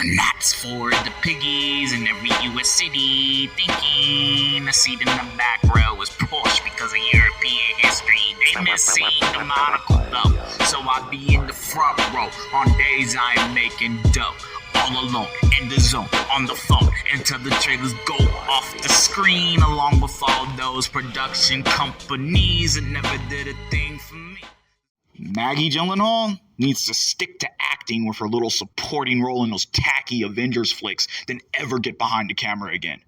And that's for the piggies in every US city thinking a seat in the back row is Porsche because of European history. They miss seeing the monocle though, so I be in the front row on days I'm making dough. All alone, in the zone, on the phone, until the trailers go off the screen, along with all those production companies that never did a thing for me. Maggie Gyllenhaal needs to stick to acting with her little supporting role in those tacky Avengers flicks than ever get behind the camera again.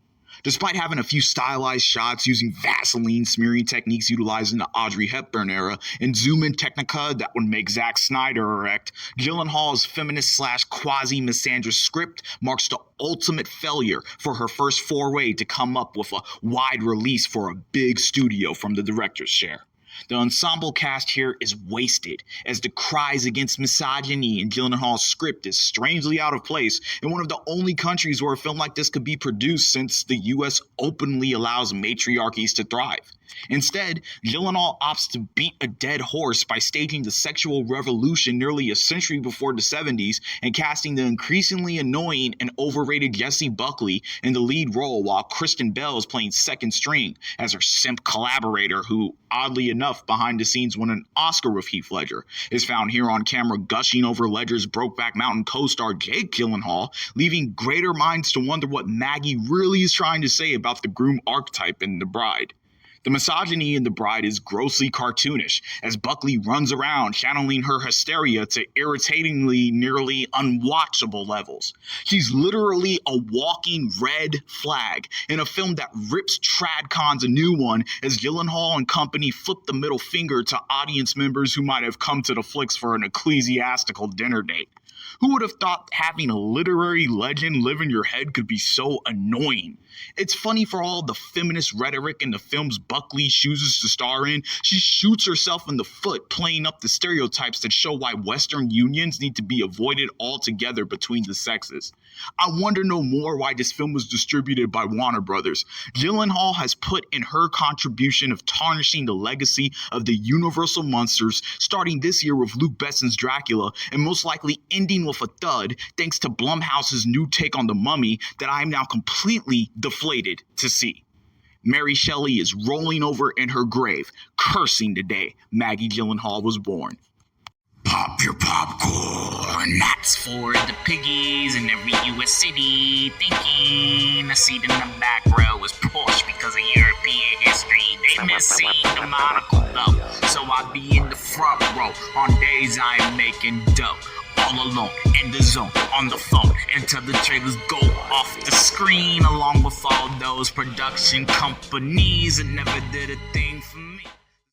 Despite having a few stylized shots using Vaseline smearing techniques utilized in the Audrey Hepburn era and zoom-in technica that would make Zack Snyder erect, Gyllenhaal's feminist/quasi-misandrist script marks the ultimate failure for her first foray to come up with a wide release for a big studio from the director's chair. The ensemble cast here is wasted, as the cries against misogyny in Gyllenhaal's script is strangely out of place in one of the only countries where a film like this could be produced, since the US openly allows matriarchies to thrive. Instead, Gyllenhaal opts to beat a dead horse by staging the sexual revolution nearly a century before the 70s and casting the increasingly annoying and overrated Jessie Buckley in the lead role, while Kristen Bell is playing second string as her simp collaborator who, oddly enough, behind the scenes won an Oscar with Heath Ledger, is found here on camera gushing over Ledger's Brokeback Mountain co-star Jake Gyllenhaal, leaving greater minds to wonder what Maggie really is trying to say about the groom archetype in The Bride. The misogyny in The Bride is grossly cartoonish, as Buckley runs around channeling her hysteria to irritatingly nearly unwatchable levels. She's literally a walking red flag in a film that rips TradCons a new one, as Gyllenhaal and company flip the middle finger to audience members who might have come to the flicks for an ecclesiastical dinner date. Who would have thought having a literary legend live in your head could be so annoying? It's funny, for all the feminist rhetoric in the films Buckley chooses to star in, she shoots herself in the foot playing up the stereotypes that show why Western unions need to be avoided altogether between the sexes. I wonder no more why this film was distributed by Warner Brothers. Gyllenhaal has put in her contribution of tarnishing the legacy of the Universal monsters, starting this year with Luc Besson's Dracula, and most likely ending with a thud thanks to Blumhouse's new take on The Mummy that I am now completely deflated to see. Mary Shelley is rolling over in her grave, cursing the day Maggie Gyllenhaal was born. Pop your popcorn. That's for the piggies in every US city thinking a seat in the back row is Porsche because of European history. They miss seeing the monocle though, so I be in the front row on days I'm making dough. All alone, in the zone, on the phone, until the trailers go off the screen, along with all those production companies that never did a thing for me.